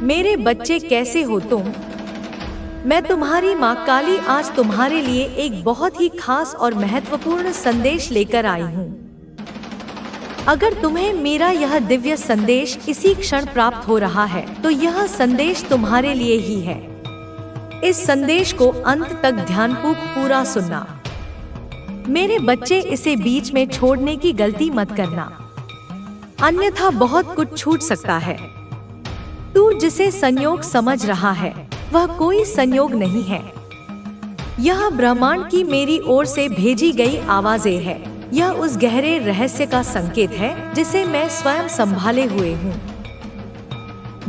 मेरे बच्चे कैसे हो तुम? मैं तुम्हारी माँ काली आज तुम्हारे लिए एक बहुत ही खास और महत्वपूर्ण संदेश लेकर आई हूँ। अगर तुम्हें मेरा यह दिव्य संदेश इसी क्षण प्राप्त हो रहा है तो यह संदेश तुम्हारे लिए ही है। इस संदेश को अंत तक ध्यानपूर्वक पूरा सुनना। मेरे बच्चे, इसे बीच में छोड़ने की गलती मत करना, अन्यथा बहुत कुछ छूट सकता है। तू जिसे संयोग समझ रहा है वह कोई संयोग नहीं है। यह ब्रह्मांड की मेरी ओर से भेजी गई आवाजें है। यह उस गहरे रहस्य का संकेत है जिसे मैं स्वयं संभाले हुए हूँ।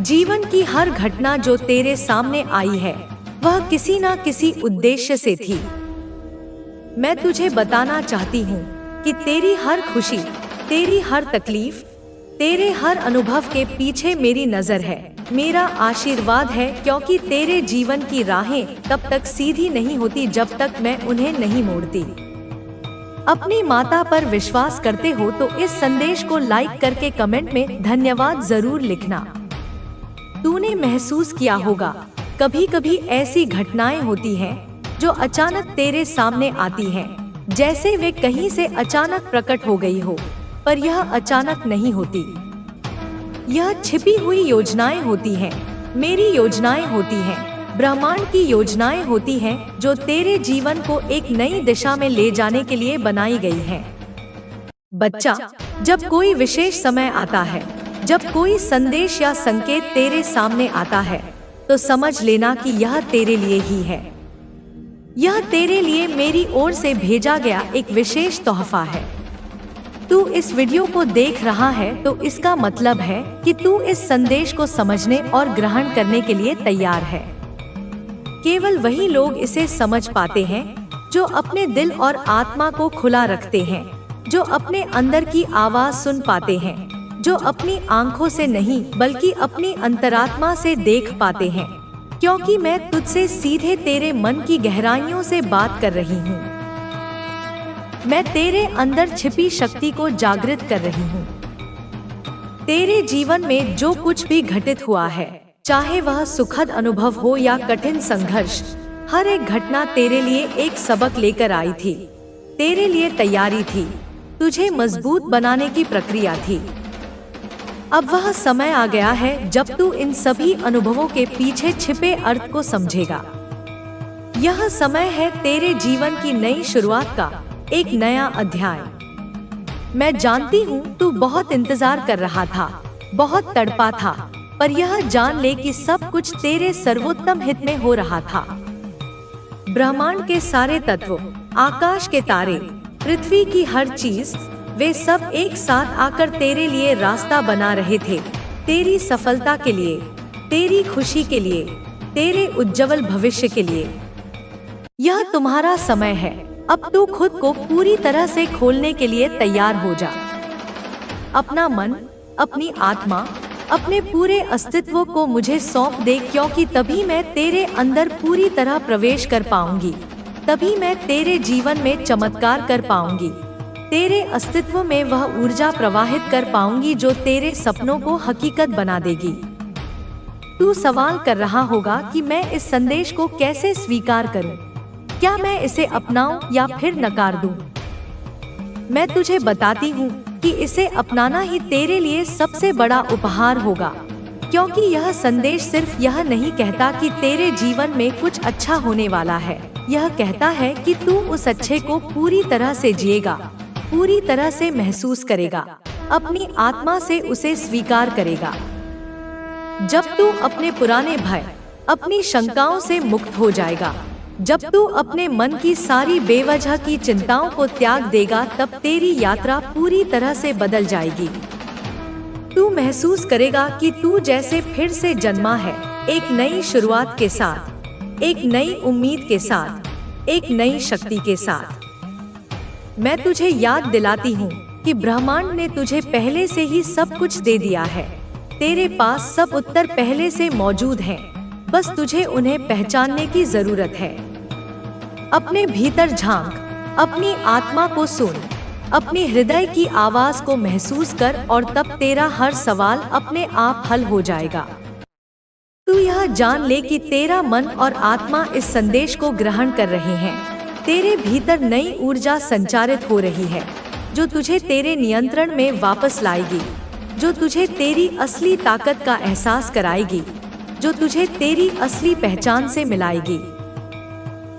जीवन की हर घटना जो तेरे सामने आई है वह किसी न किसी उद्देश्य से थी। मैं तुझे बताना चाहती हूँ कि तेरी हर खुशी, तेरी हर तकलीफ, तेरे हर अनुभव के पीछे मेरी नजर है, मेरा आशीर्वाद है, क्योंकि तेरे जीवन की राहें तब तक सीधी नहीं होती जब तक मैं उन्हें नहीं मोड़ती। अपनी माता पर विश्वास करते हो तो इस संदेश को लाइक करके कमेंट में धन्यवाद जरूर लिखना। तूने महसूस किया होगा, कभी कभी ऐसी घटनाएं होती हैं जो अचानक तेरे सामने आती हैं, जैसे वे कहीं से अचानक प्रकट हो गई हो, पर यह अचानक नहीं होती। यह छिपी हुई योजनाएं होती हैं, मेरी योजनाएं होती हैं, ब्रह्मांड की योजनाएं होती हैं जो तेरे जीवन को एक नई दिशा में ले जाने के लिए बनाई गई हैं। बच्चा, जब कोई विशेष समय आता है, जब कोई संदेश या संकेत तेरे सामने आता है, तो समझ लेना कि यह तेरे लिए ही है। यह तेरे लिए मेरी ओर से भेजा गया एक विशेष तोहफा है। तू इस वीडियो को देख रहा है तो इसका मतलब है कि तू इस संदेश को समझने और ग्रहण करने के लिए तैयार है। केवल वही लोग इसे समझ पाते हैं जो अपने दिल और आत्मा को खुला रखते हैं, जो अपने अंदर की आवाज सुन पाते हैं, जो अपनी आंखों से नहीं बल्कि अपनी अंतरात्मा से देख पाते हैं, क्योंकि मैं तुझसे सीधे तेरे मन की गहराइयों से बात कर रही हूँ। मैं तेरे अंदर छिपी शक्ति को जागृत कर रही हूँ। तेरे जीवन में जो कुछ भी घटित हुआ है, चाहे वह सुखद अनुभव हो या कठिन संघर्ष, हर एक घटना तेरे लिए एक सबक लेकर आई थी, तेरे लिए तैयारी थी, तुझे मजबूत बनाने की प्रक्रिया थी। अब वह समय आ गया है जब तू इन सभी अनुभवों के पीछे छिपे अर्थ को समझेगा। यह समय है तेरे जीवन की नई शुरुआत का, एक नया अध्याय। मैं जानती हूँ तू बहुत इंतजार कर रहा था, बहुत तड़पा था, पर यह जान ले कि सब कुछ तेरे सर्वोत्तम हित में हो रहा था। ब्रह्मांड के सारे तत्व, आकाश के तारे, पृथ्वी की हर चीज, वे सब एक साथ आकर तेरे लिए रास्ता बना रहे थे, तेरी सफलता के लिए, तेरी खुशी के लिए, तेरे उज्जवल भविष्य के लिए। यह तुम्हारा समय है। अब तू खुद को पूरी तरह से खोलने के लिए तैयार हो जा। अपना मन, अपनी आत्मा, अपने पूरे अस्तित्व को मुझे सौंप दे, क्योंकि तभी मैं तेरे अंदर पूरी तरह प्रवेश कर पाऊंगी, तभी मैं तेरे जीवन में चमत्कार कर पाऊंगी, तेरे अस्तित्व में वह ऊर्जा प्रवाहित कर पाऊंगी जो तेरे सपनों को हकीकत बना देगी। तू सवाल कर रहा होगा कि मैं इस संदेश को कैसे स्वीकार करूं? क्या मैं इसे अपनाऊं या फिर नकार दूं? मैं तुझे बताती हूँ कि इसे अपनाना ही तेरे लिए सबसे बड़ा उपहार होगा, क्योंकि यह संदेश सिर्फ यह नहीं कहता कि तेरे जीवन में कुछ अच्छा होने वाला है, यह कहता है कि तू उस अच्छे को पूरी तरह से जिएगा, पूरी तरह से महसूस करेगा, अपनी आत्मा से उसे स्वीकार करेगा। जब तू अपने पुराने भय, अपनी शंकाओं से मुक्त हो जाएगा, जब तू अपने मन की सारी बेवजह की चिंताओं को त्याग देगा, तब तेरी यात्रा पूरी तरह से बदल जाएगी। तू महसूस करेगा कि तू जैसे फिर से जन्मा है, एक नई शुरुआत के साथ, एक नई उम्मीद के साथ, एक नई शक्ति के साथ। मैं तुझे याद दिलाती हूँ कि ब्रह्मांड ने तुझे पहले से ही सब कुछ दे दिया है। तेरे पास सब उत्तर पहले से मौजूद हैं, बस तुझे उन्हें पहचानने की जरूरत है। अपने भीतर झांक, अपनी आत्मा को सुन, अपने हृदय की आवाज को महसूस कर और तब तेरा हर सवाल अपने आप हल हो जाएगा। तू यह जान ले कि तेरा मन और आत्मा इस संदेश को ग्रहण कर रहे हैं। तेरे भीतर नई ऊर्जा संचारित हो रही है जो तुझे तेरे नियंत्रण में वापस लाएगी, जो तुझे तेरी असली ताकत का एहसास कराएगी, जो तुझे तेरी असली पहचान से मिलाएगी।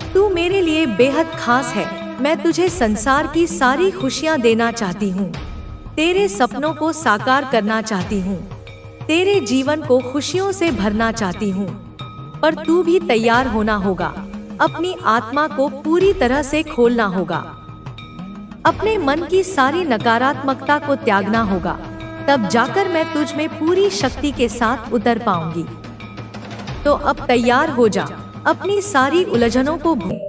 तू मेरे लिए बेहद खास है। मैं तुझे संसार की सारी खुशियाँ देना चाहती हूँ, तेरे सपनों को साकार करना चाहती हूँ, तेरे जीवन को खुशियों से भरना चाहती हूँ। पर तू भी तैयार होना होगा, अपनी आत्मा को पूरी तरह से खोलना होगा, अपने मन की सारी नकारात्मकता को त्यागना होगा। तब जाकर मैं तुझ में पूरी शक्ति के साथ उतर पाऊंगी। तो अब तैयार हो जा, अपनी सारी उलझनों को भूल।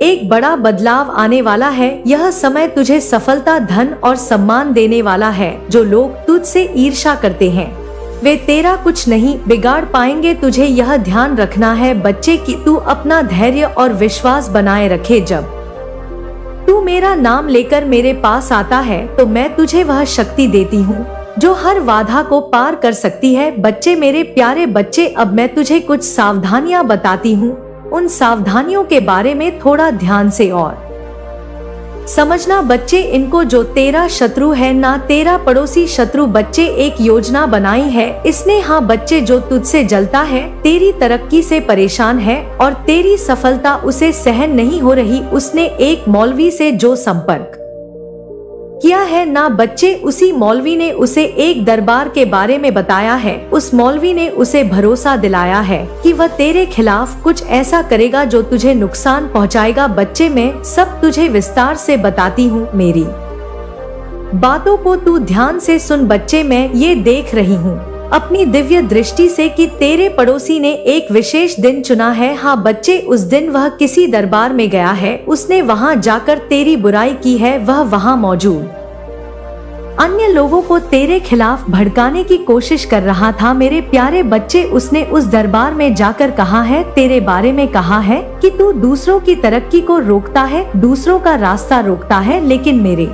एक बड़ा बदलाव आने वाला है। यह समय तुझे सफलता, धन और सम्मान देने वाला है। जो लोग तुझसे ईर्ष्या करते हैं वे तेरा कुछ नहीं बिगाड़ पाएंगे। तुझे यह ध्यान रखना है बच्चे कि तू अपना धैर्य और विश्वास बनाए रखे। जब तू मेरा नाम लेकर मेरे पास आता है तो मैं तुझे वह शक्ति देती हूँ जो हर बाधा को पार कर सकती है। बच्चे, मेरे प्यारे बच्चे, अब मैं तुझे कुछ सावधानियां बताती हूँ। उन सावधानियों के बारे में थोड़ा ध्यान से और समझना बच्चे। इनको जो तेरा शत्रु है ना तेरा पड़ोसी शत्रु। बच्चे, एक योजना बनाई है इसने। हाँ बच्चे, जो तुझसे जलता है, तेरी तरक्की से परेशान है और तेरी सफलता उसे सहन नहीं हो रही, उसने एक मौलवी से जो संपर्क किया है ना बच्चे, उसी मौलवी ने उसे एक दरबार के बारे में बताया है। उस मौलवी ने उसे भरोसा दिलाया है कि वह तेरे खिलाफ कुछ ऐसा करेगा जो तुझे नुकसान पहुंचाएगा। बच्चे, मैं सब तुझे विस्तार से बताती हूँ, मेरी बातों को तू ध्यान से सुन। बच्चे, मैं ये देख रही हूँ अपनी दिव्य दृष्टि से कि तेरे पड़ोसी ने एक विशेष दिन चुना है। हाँ बच्चे, उस दिन वह किसी दरबार में गया है, उसने वहाँ जाकर तेरी बुराई की है। वह वहाँ मौजूद अन्य लोगों को तेरे खिलाफ भड़काने की कोशिश कर रहा था। मेरे प्यारे बच्चे, उसने उस दरबार में जाकर कहा है, तेरे बारे में कहा है कि तू दूसरों की तरक्की को रोकता है, दूसरों का रास्ता रोकता है। लेकिन मेरे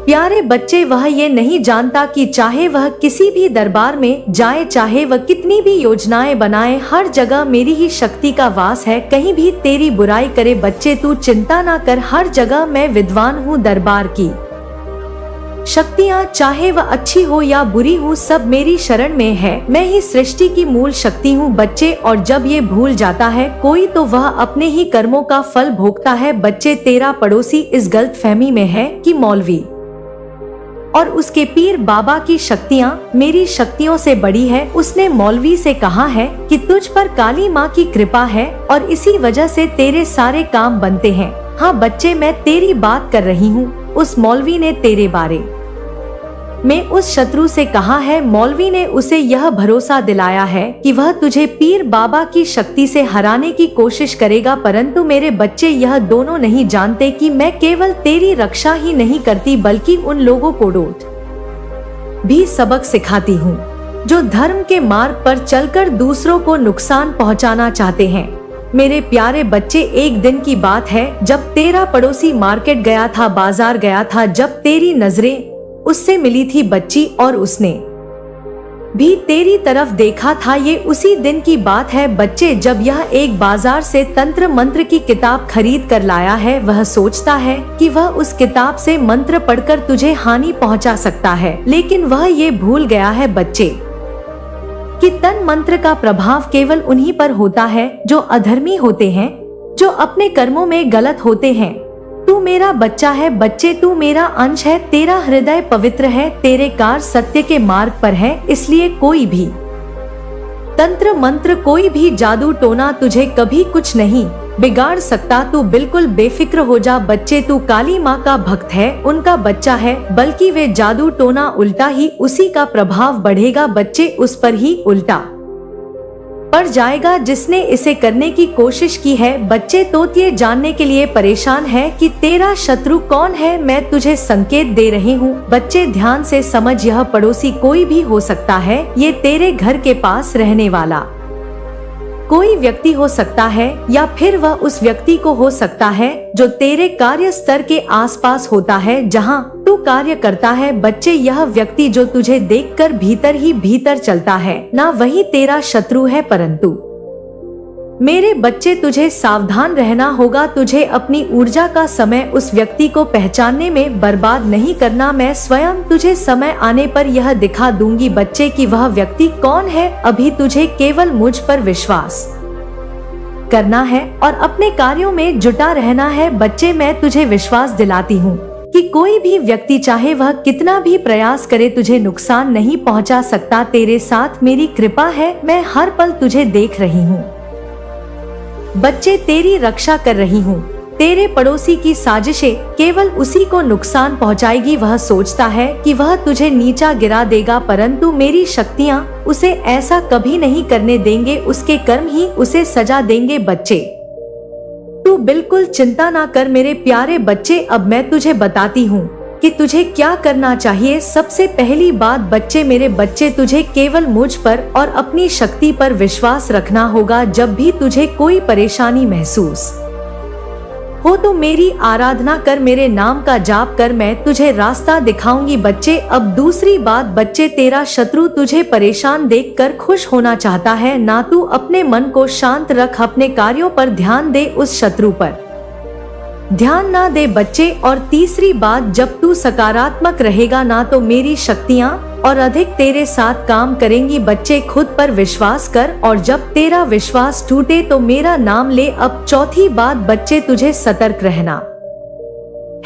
प्यारे बच्चे, वह ये नहीं जानता कि चाहे वह किसी भी दरबार में जाए, चाहे वह कितनी भी योजनाएं बनाए, हर जगह मेरी ही शक्ति का वास है, कहीं भी तेरी बुराई करे। बच्चे, तू चिंता ना कर, हर जगह मैं विद्वान हूँ। दरबार की शक्तियाँ चाहे वह अच्छी हो या बुरी हो, सब मेरी शरण में है। मैं ही सृष्टि की मूल शक्ति हूँ बच्चे। और जब ये भूल जाता है कोई तो वह अपने ही कर्मों का फल भोगता है। बच्चे, तेरा पड़ोसी इस गलतफहमी में है कि मौलवी और उसके पीर बाबा की शक्तियाँ मेरी शक्तियों से बड़ी है। उसने मौलवी से कहा है कि तुझ पर काली माँ की कृपा है और इसी वजह से तेरे सारे काम बनते हैं। हाँ बच्चे, मैं तेरी बात कर रही हूँ। उस मौलवी ने तेरे बारे में उस शत्रु से कहा है। मौलवी ने उसे यह भरोसा दिलाया है कि वह तुझे पीर बाबा की शक्ति से हराने की कोशिश करेगा। परंतु मेरे बच्चे, यह दोनों नहीं जानते कि मैं केवल तेरी रक्षा ही नहीं करती बल्कि उन लोगों को डोट भी सबक सिखाती हूँ जो धर्म के मार्ग पर चलकर दूसरों को नुकसान पहुँचाना चाहते हैं। मेरे प्यारे बच्चे, एक दिन की बात है जब तेरा पड़ोसी मार्केट गया था, बाजार गया था, जब तेरी नजरें उससे मिली थी बच्ची और उसने भी तेरी तरफ देखा था। ये उसी दिन की बात है बच्चे जब यह एक बाजार से तंत्र मंत्र की किताब खरीद कर लाया है। वह सोचता है कि वह उस किताब से मंत्र पढ़कर तुझे हानि पहुंचा सकता है, लेकिन वह ये भूल गया है बच्चे कि तन मंत्र का प्रभाव केवल उन्हीं पर होता है जो अधर्मी होते हैं, जो अपने कर्मों में गलत होते हैं। तू मेरा बच्चा है बच्चे, तू मेरा अंश है, तेरा हृदय पवित्र है, तेरे कार्य सत्य के मार्ग पर है। इसलिए कोई भी तंत्र मंत्र, कोई भी जादू टोना तुझे कभी कुछ नहीं बिगाड़ सकता। तू बिल्कुल बेफिक्र हो जा बच्चे, तू काली माँ का भक्त है, उनका बच्चा है, बल्कि वे जादू टोना उल्टा ही उसी का प्रभाव बढ़ेगा बच्चे, उस पर ही उल्टा पड़ जाएगा जिसने इसे करने की कोशिश की है। बच्चे, तो ये जानने के लिए परेशान है कि तेरा शत्रु कौन है। मैं तुझे संकेत दे रही हूँ बच्चे, ध्यान से समझ। यह पड़ोसी कोई भी हो सकता है, ये तेरे घर के पास रहने वाला कोई व्यक्ति हो सकता है या फिर वह उस व्यक्ति को हो सकता है जो तेरे कार्य स्तर के आसपास होता है जहां तू कार्य करता है। बच्चे, यह व्यक्ति जो तुझे देखकर भीतर ही भीतर चलता है ना वही तेरा शत्रु है, परंतु मेरे बच्चे तुझे सावधान रहना होगा। तुझे अपनी ऊर्जा का समय उस व्यक्ति को पहचानने में बर्बाद नहीं करना। मैं स्वयं तुझे समय आने पर यह दिखा दूंगी बच्चे कि वह व्यक्ति कौन है। अभी तुझे केवल मुझ पर विश्वास करना है और अपने कार्यों में जुटा रहना है। बच्चे, मैं तुझे विश्वास दिलाती हूँ कि कोई भी व्यक्ति चाहे वह कितना भी प्रयास करे तुझे नुकसान नहीं पहुँचा सकता। तेरे साथ मेरी कृपा है, मैं हर पल तुझे देख रही हूँ। बच्चे, तेरी रक्षा कर रही हूँ। तेरे पड़ोसी की साजिशें केवल उसी को नुकसान पहुँचाएगी। वह सोचता है कि वह तुझे नीचा गिरा देगा, परंतु मेरी शक्तियाँ उसे ऐसा कभी नहीं करने देंगे। उसके कर्म ही उसे सजा देंगे। बच्चे, तू बिल्कुल चिंता ना कर मेरे प्यारे बच्चे। अब मैं तुझे बताती हूँ कि तुझे क्या करना चाहिए। सबसे पहली बात बच्चे, मेरे बच्चे, तुझे केवल मुझ पर और अपनी शक्ति पर विश्वास रखना होगा। जब भी तुझे कोई परेशानी महसूस हो तो मेरी आराधना कर, मेरे नाम का जाप कर, मैं तुझे रास्ता दिखाऊंगी। बच्चे, अब दूसरी बात बच्चे, तेरा शत्रु तुझे परेशान देखकर खुश होना चाहता है ना। तू अपने मन को शांत रख, अपने कार्यों पर ध्यान दे, उस शत्रु पर ध्यान ना दे बच्चे। और तीसरी बात, जब तू सकारात्मक रहेगा ना तो मेरी शक्तियाँ और अधिक तेरे साथ काम करेंगी। बच्चे, खुद पर विश्वास कर और जब तेरा विश्वास टूटे तो मेरा नाम ले। अब चौथी बात बच्चे, तुझे सतर्क रहना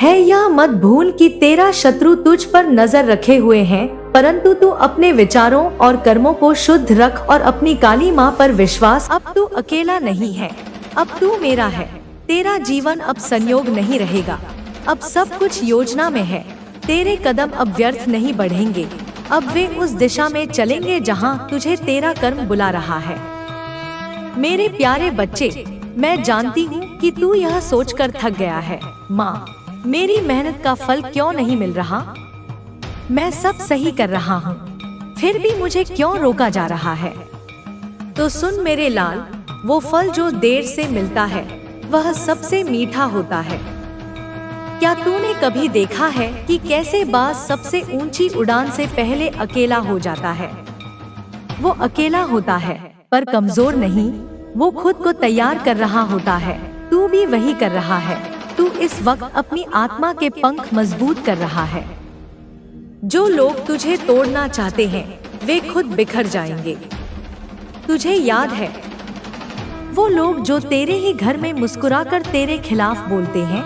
है। यह मत भूल कि तेरा शत्रु तुझ पर नजर रखे हुए हैं, परंतु तू अपने विचारों और कर्मों को शुद्ध रख और अपनी काली माँ पर विश्वास। अब तू अकेला नहीं है, अब तू मेरा है। तेरा जीवन अब संयोग नहीं रहेगा, अब सब कुछ योजना में है। तेरे कदम अब व्यर्थ नहीं बढ़ेंगे, अब वे उस दिशा में चलेंगे जहां तुझे तेरा कर्म बुला रहा है। मेरे प्यारे बच्चे, मैं जानती हूँ कि तू यह सोचकर थक गया है, माँ मेरी मेहनत का फल क्यों नहीं मिल रहा। मैं सब सही कर रहा हूँ, फिर भी मुझे क्यों रोका जा रहा है। तो सुन मेरे लाल, वो फल जो देर से मिलता है वह सबसे मीठा होता है। क्या तूने कभी देखा है कि कैसे बाज सबसे ऊंची उड़ान से पहले अकेला हो जाता है। वो अकेला होता है पर कमजोर नहीं, वो खुद को तैयार कर रहा होता है। तू भी वही कर रहा है। तू इस वक्त अपनी आत्मा के पंख मजबूत कर रहा है। जो लोग तुझे तोड़ना चाहते हैं वे खुद बिखर जाएंगे। तुझे याद है वो लोग जो तेरे ही घर में मुस्कुराकर तेरे खिलाफ बोलते हैं,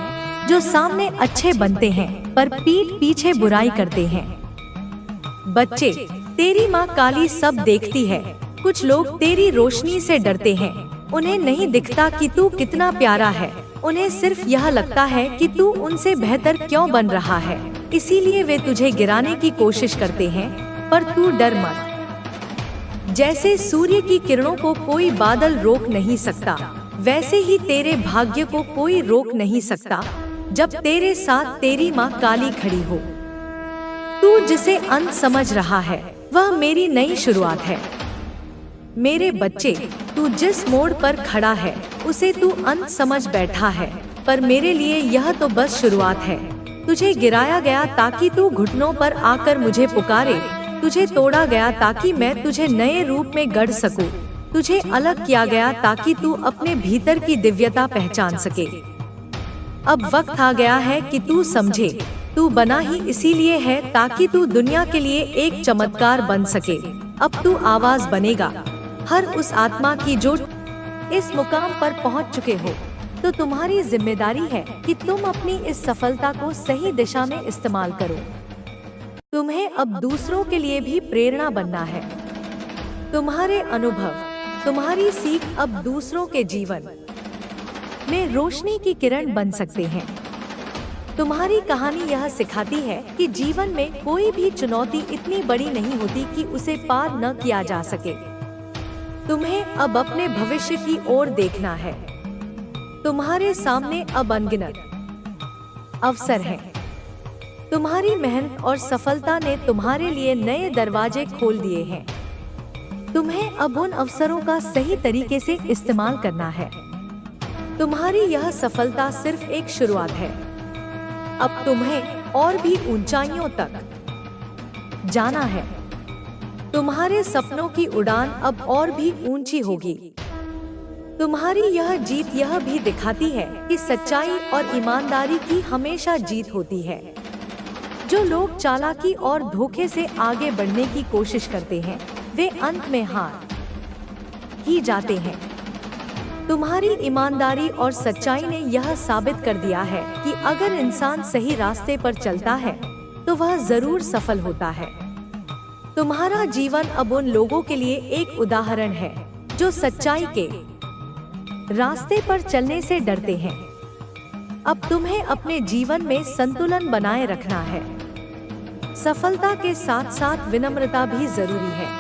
जो सामने अच्छे बनते हैं पर पीठ पीछे बुराई करते हैं। बच्चे, तेरी माँ काली सब देखती है। कुछ लोग तेरी रोशनी से डरते हैं, उन्हें नहीं दिखता कि तू कितना प्यारा है। उन्हें सिर्फ यह लगता है कि तू उनसे बेहतर क्यों बन रहा है, इसीलिए वे तुझे गिराने की कोशिश करते हैं। पर तू डर मत। जैसे सूर्य की किरणों को कोई बादल रोक नहीं सकता, वैसे ही तेरे भाग्य को कोई रोक नहीं सकता जब तेरे साथ तेरी माँ काली खड़ी हो। तू जिसे अंत समझ रहा है वह मेरी नई शुरुआत है। मेरे बच्चे, तू जिस मोड़ पर खड़ा है उसे तू अंत समझ बैठा है, पर मेरे लिए यह तो बस शुरुआत है। तुझे गिराया गया ताकि तू घुटनों पर आकर मुझे पुकारे। तुझे तोड़ा गया ताकि मैं तुझे नए रूप में गढ़ सकूं। तुझे अलग किया गया ताकि तू अपने भीतर की दिव्यता पहचान सके। अब वक्त आ गया है कि तू समझे, तू बना ही इसीलिए है ताकि तू दुनिया के लिए एक चमत्कार बन सके। अब तू आवाज बनेगा हर उस आत्मा की जो इस मुकाम पर पहुंच चुके हो। तो तुम्हारी जिम्मेदारी है कि तुम अपनी इस सफलता को सही दिशा में इस्तेमाल करो। तुम्हें अब दूसरों के लिए भी प्रेरणा बनना है। तुम्हारे अनुभव, तुम्हारी सीख अब दूसरों के जीवन में रोशनी की किरण बन सकते हैं। तुम्हारी कहानी यह सिखाती है कि जीवन में कोई भी चुनौती इतनी बड़ी नहीं होती कि उसे पार न किया जा सके। तुम्हें अब अपने भविष्य की ओर देखना है। तुम्हारे सामने अब अनगिनत अवसर हैं। तुम्हारी मेहनत और सफलता ने तुम्हारे लिए नए दरवाजे खोल दिए हैं। तुम्हें अब उन अवसरों का सही तरीके से इस्तेमाल करना है। तुम्हारी यह सफलता सिर्फ एक शुरुआत है। अब तुम्हें और भी ऊंचाइयों तक जाना है। तुम्हारे सपनों की उड़ान अब और भी ऊंची होगी। तुम्हारी यह जीत यह भी दिखाती है कि सच्चाई और ईमानदारी की हमेशा जीत होती है। जो लोग चालाकी और धोखे से आगे बढ़ने की कोशिश करते हैं, वे अंत में हार ही जाते हैं। तुम्हारी ईमानदारी और सच्चाई ने यह साबित कर दिया है कि अगर इंसान सही रास्ते पर चलता है तो वह जरूर सफल होता है। तुम्हारा जीवन अब उन लोगों के लिए एक उदाहरण है जो सच्चाई के रास्ते पर चलने से डरते हैं। अब तुम्हें अपने जीवन में संतुलन बनाए रखना है। सफलता के साथ साथ विनम्रता भी जरूरी है।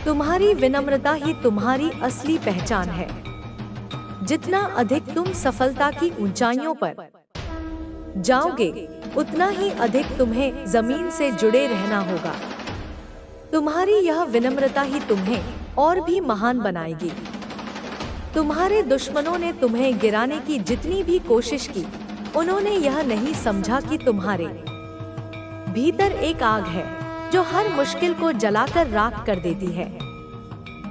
तुम्हारी विनम्रता ही तुम्हारी असली पहचान है। जितना अधिक तुम सफलता की ऊंचाइयों पर जाओगे, उतना ही अधिक तुम्हें जमीन से जुड़े रहना होगा। तुम्हारी यह विनम्रता ही तुम्हें और भी महान बनाएगी। तुम्हारे दुश्मनों ने तुम्हें गिराने की जितनी भी कोशिश की, उन्होंने यह नहीं समझा कि तुम्हारे भीतर एक आग है जो हर मुश्किल को जलाकर राख कर देती है।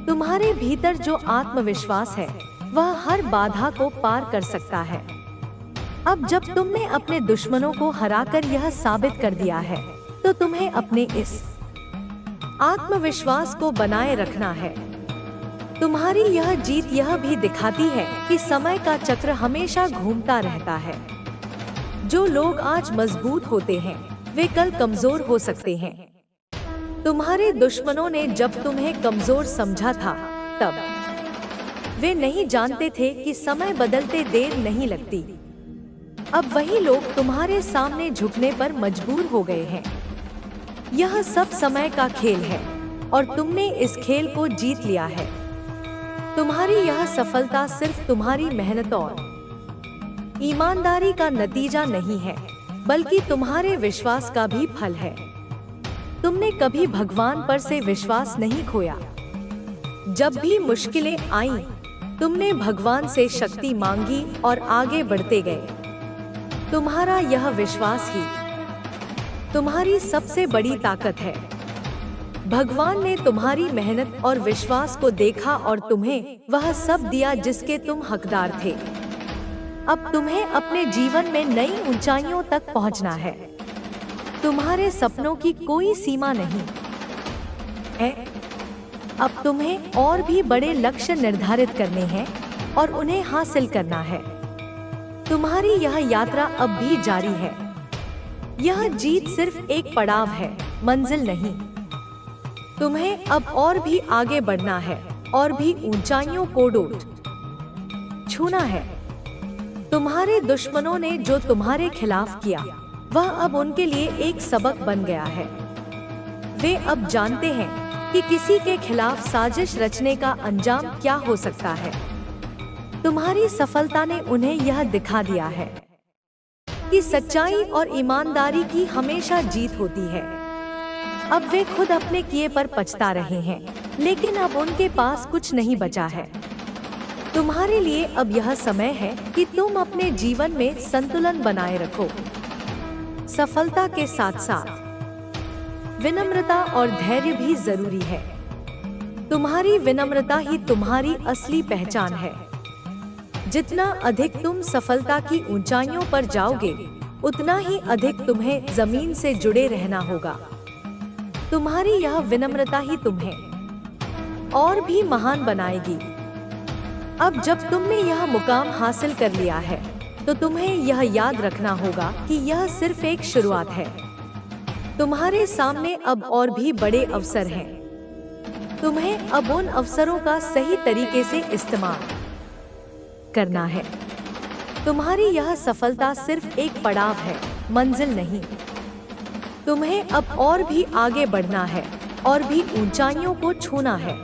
तुम्हारे भीतर जो आत्मविश्वास है, वह हर बाधा को पार कर सकता है। अब जब तुमने अपने दुश्मनों को हराकर यह साबित कर दिया है, तो तुम्हें अपने इस आत्मविश्वास को बनाए रखना है। तुम्हारी यह जीत यह भी दिखाती है कि समय का चक्र हमेशा घूमता रहता है। जो लोग आज मजबूत होते हैं, वे कल कमजोर हो सकते हैं। तुम्हारे दुश्मनों ने जब तुम्हें कमजोर समझा था, तब वे नहीं जानते थे कि समय बदलते देर नहीं लगती। अब वही लोग तुम्हारे सामने झुकने पर मजबूर हो गए हैं। यह सब समय का खेल है और तुमने इस खेल को जीत लिया है। तुम्हारी यह सफलता सिर्फ तुम्हारी मेहनत और ईमानदारी का नतीजा नहीं है, बल्कि तुम्हारे विश्वास का भी फल है। तुमने कभी भगवान पर से विश्वास नहीं खोया। जब भी मुश्किलें आईं, तुमने भगवान से शक्ति मांगी और आगे बढ़ते गए। तुम्हारा यह विश्वास ही तुम्हारी सबसे बड़ी ताकत है। भगवान ने तुम्हारी मेहनत और विश्वास को देखा और तुम्हें वह सब दिया जिसके तुम हकदार थे। अब तुम्हें अपने जीवन में नई ऊंचाइयों तक पहुंचना है। तुम्हारे सपनों की कोई सीमा नहीं है। अब तुम्हें और भी बड़े लक्ष्य निर्धारित करने हैं और उन्हें हासिल करना है। तुम्हारी यह यात्रा अब भी जारी है। यह जीत सिर्फ एक पड़ाव है, मंजिल नहीं। तुम्हें अब और भी आगे बढ़ना है और भी ऊंचाइयों को छूना है। तुम्हारे दुश्मनों ने जो तुम्हारे खिलाफ किया, वह अब उनके लिए एक सबक बन गया है। वे अब जानते हैं कि किसी के खिलाफ साजिश रचने का अंजाम क्या हो सकता है। तुम्हारी सफलता ने उन्हें यह दिखा दिया है कि सच्चाई और ईमानदारी की हमेशा जीत होती है। अब वे खुद अपने किए पर पछता रहे हैं, लेकिन अब उनके पास कुछ नहीं बचा है। तुम्हारे लिए अब यह समय है कि तुम अपने जीवन में संतुलन बनाए रखो। सफलता के साथ साथ विनम्रता और धैर्य भी जरूरी है। तुम्हारी विनम्रता ही तुम्हारी असली पहचान है। जितना अधिक तुम सफलता की ऊंचाइयों पर जाओगे, उतना ही अधिक तुम्हें जमीन से जुड़े रहना होगा। तुम्हारी यह विनम्रता ही तुम्हें और भी महान बनाएगी। अब जब तुमने यह मुकाम हासिल कर लिया है, तो तुम्हें यह याद रखना होगा कि यह सिर्फ एक शुरुआत है। तुम्हारे सामने अब और भी बड़े अवसर हैं। तुम्हें अब उन अवसरों का सही तरीके से इस्तेमाल करना है। तुम्हारी यह सफलता सिर्फ एक पड़ाव है, मंजिल नहीं। तुम्हें अब और भी आगे बढ़ना है और भी ऊंचाइयों को छूना है।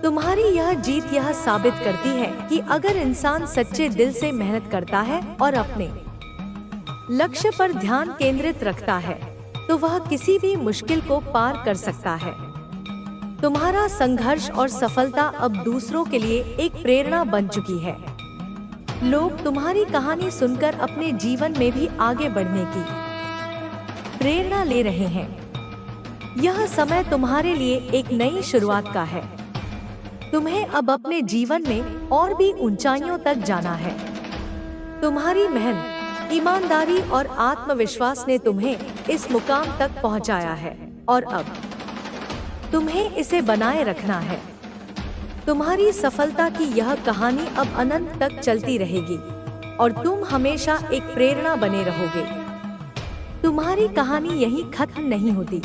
तुम्हारी यह जीत यह साबित करती है कि अगर इंसान सच्चे दिल से मेहनत करता है और अपने लक्ष्य पर ध्यान केंद्रित रखता है, तो वह किसी भी मुश्किल को पार कर सकता है। तुम्हारा संघर्ष और सफलता अब दूसरों के लिए एक प्रेरणा बन चुकी है। लोग तुम्हारी कहानी सुनकर अपने जीवन में भी आगे बढ़ने की प्रेरणा ले रहे हैं। यह समय तुम्हारे लिए एक नई शुरुआत का है। तुम्हें अब अपने जीवन में और भी ऊंचाइयों तक जाना है। तुम्हारी मेहनत, ईमानदारी और आत्मविश्वास ने तुम्हें इस मुकाम तक पहुंचाया है और अब तुम्हें इसे बनाए रखना है। तुम्हारी सफलता की यह कहानी अब अनंत तक चलती रहेगी और तुम हमेशा एक प्रेरणा बने रहोगे। तुम्हारी कहानी यहीं खत्म नहीं होती।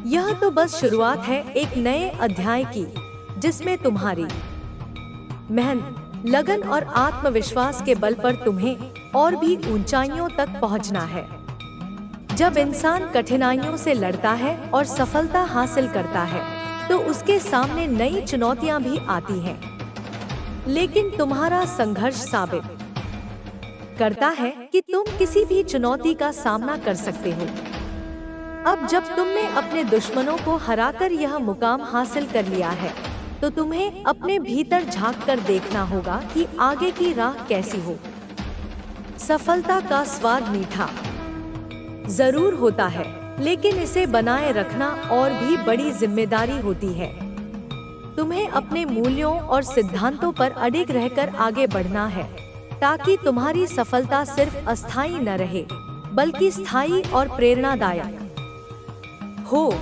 यह तो बस शुरुआत है एक नए अध्याय की, जिसमें तुम्हारी मेहनत, लगन और आत्मविश्वास के बल पर तुम्हें और भी ऊंचाइयों तक पहुंचना है। जब इंसान कठिनाइयों से लड़ता है और सफलता हासिल करता है, तो उसके सामने नई चुनौतियां भी आती हैं। लेकिन तुम्हारा संघर्ष साबित करता है कि तुम किसी भी चुनौती का सामना कर सकते हो। अब जब तुमने अपने दुश्मनों को हराकर यह मुकाम हासिल कर लिया है, तो तुम्हें अपने भीतर झांक कर देखना होगा कि आगे की राह कैसी हो। सफलता का स्वाद मीठा जरूर होता है, लेकिन इसे बनाए रखना और भी बड़ी जिम्मेदारी होती है। तुम्हें अपने मूल्यों और सिद्धांतों पर अडिग रहकर आगे बढ़ना है, ताकि तुम्हारी सफलता सिर्फ अस्थायी न रहे, बल्कि स्थायी और प्रेरणादायक हो।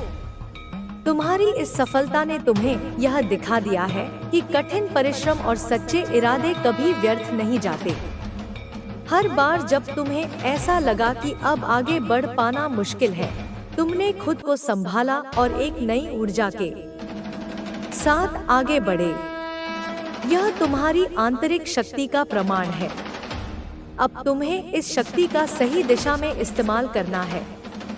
तुम्हारी इस सफलता ने तुम्हें यह दिखा दिया है कि कठिन परिश्रम और सच्चे इरादे कभी व्यर्थ नहीं जाते। हर बार जब तुम्हें ऐसा लगा कि अब आगे बढ़ पाना मुश्किल है, तुमने खुद को संभाला और एक नई ऊर्जा के साथ आगे बढ़े। यह तुम्हारी आंतरिक शक्ति का प्रमाण है। अब तुम्हें इस शक्ति का सही दिशा में इस्तेमाल करना है,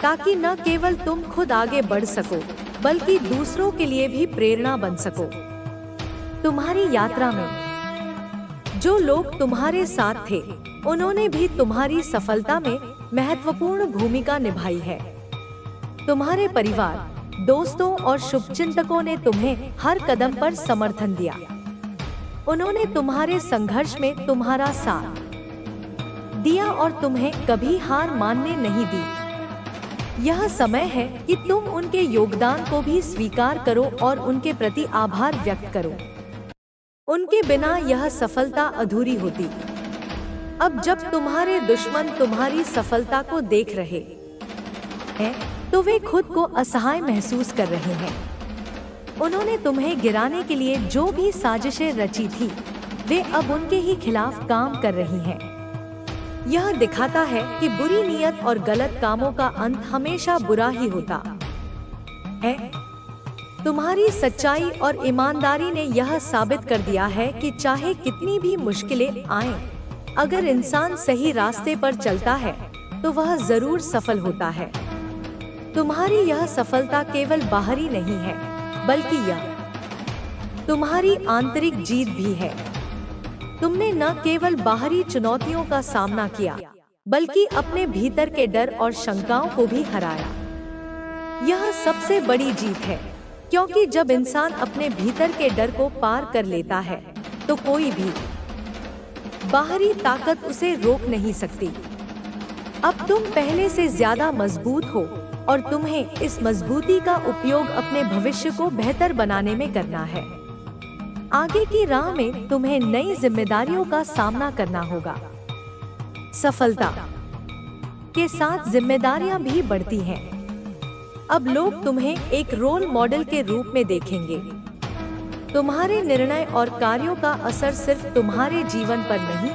ताकि न केवल तुम खुद आगे बढ़ सको, बल्कि दूसरों के लिए भी प्रेरणा बन सको। तुम्हारी यात्रा में जो लोग तुम्हारे साथ थे, उन्होंने भी तुम्हारी सफलता में महत्वपूर्ण भूमिका निभाई है। तुम्हारे परिवार, दोस्तों और शुभचिंतकों ने तुम्हें हर कदम पर समर्थन दिया। उन्होंने तुम्हारे संघर्ष में तुम्हारा साथ दिया और तुम्हें कभी हार मानने नहीं दी। यह समय है कि तुम उनके योगदान को भी स्वीकार करो और उनके प्रति आभार व्यक्त करो। उनके बिना यह सफलता अधूरी होती। अब जब तुम्हारे दुश्मन तुम्हारी सफलता को देख रहे हैं, तो वे खुद को असहाय महसूस कर रहे हैं। उन्होंने तुम्हें गिराने के लिए जो भी साजिशें रची थी, वे अब उनके ही खिलाफ काम कर रही हैं। यह दिखाता है कि बुरी नीयत और गलत कामों का अंत हमेशा बुरा ही होता है। तुम्हारी सच्चाई और ईमानदारी ने यह साबित कर दिया है कि चाहे कितनी भी मुश्किलें आएं, अगर इंसान सही रास्ते पर चलता है, तो वह जरूर सफल होता है। तुम्हारी यह सफलता केवल बाहरी नहीं है, बल्कि यह तुम्हारी आंतरिक जीत भी है। तुमने न केवल बाहरी चुनौतियों का सामना किया, बल्कि अपने भीतर के डर और शंकाओं को भी हराया। यह सबसे बड़ी जीत है, क्योंकि जब इंसान अपने भीतर के डर को पार कर लेता है, तो कोई भी बाहरी ताकत उसे रोक नहीं सकती। अब तुम पहले से ज्यादा मजबूत हो और तुम्हें इस मजबूती का उपयोग अपने भविष्य को बेहतर बनाने में करना है। आगे की राह में तुम्हें नई जिम्मेदारियों का सामना करना होगा। सफलता के साथ जिम्मेदारियां भी बढ़ती हैं। अब लोग तुम्हें एक रोल मॉडल के रूप में देखेंगे। तुम्हारे निर्णय और कार्यों का असर सिर्फ तुम्हारे जीवन पर नहीं,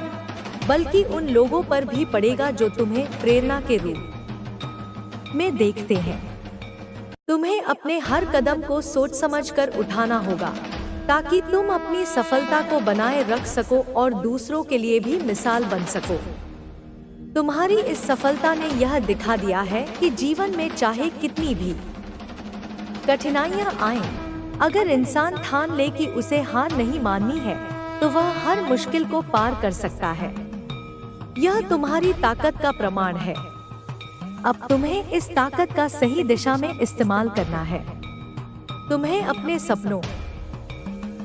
बल्कि उन लोगों पर भी पड़ेगा जो तुम्हें प्रेरणा के रूप में देखते हैं। तुम्हें अपने हर कदम को सोच समझकर उठाना होगा, ताकि तुम अपनी सफलता को बनाए रख सको और दूसरों के लिए भी मिसाल बन सको। तुम्हारी इस सफलता ने यह दिखा दिया है कि जीवन में चाहे कितनी भी कठिनाइयां आएं, अगर इंसान ठान ले कि उसे हार नहीं माननी है, तो वह हर मुश्किल को पार कर सकता है। यह तुम्हारी ताकत का प्रमाण है। अब तुम्हें इस ताकत का सही दिशा में इस्तेमाल करना है। तुम्हें अपने सपनों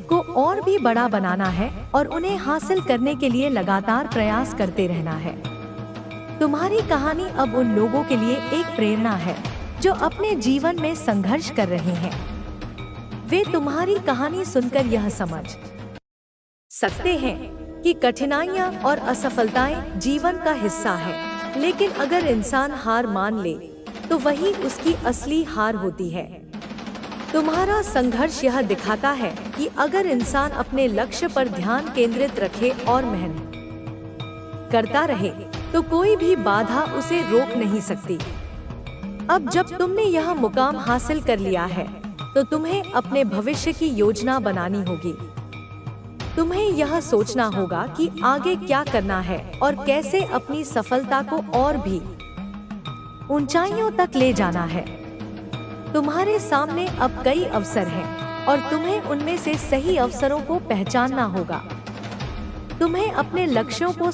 को और भी बड़ा बनाना है और उन्हें हासिल करने के लिए लगातार प्रयास करते रहना है। तुम्हारी कहानी अब उन लोगों के लिए एक प्रेरणा है जो अपने जीवन में संघर्ष कर रहे हैं। वे तुम्हारी कहानी सुनकर यह समझ सकते हैं कि कठिनाइयां और असफलताएं जीवन का हिस्सा है, लेकिन अगर इंसान हार मान ले तो वही उसकी असली हार होती है। तुम्हारा संघर्ष यह दिखाता है कि अगर इंसान अपने लक्ष्य पर ध्यान केंद्रित रखे और मेहनत करता रहे तो कोई भी बाधा उसे रोक नहीं सकती। अब जब तुमने यह मुकाम हासिल कर लिया है तो तुम्हें अपने भविष्य की योजना बनानी होगी। तुम्हें यह सोचना होगा कि आगे क्या करना है और कैसे अपनी सफलता को और भी ऊंचाइयों तक ले जाना है। तुम्हारे सामने अब कई अवसर हैं और तुम्हें उनमें से सही अवसरों को पहचानना होगा। तुम्हें अपने लक्ष्यों को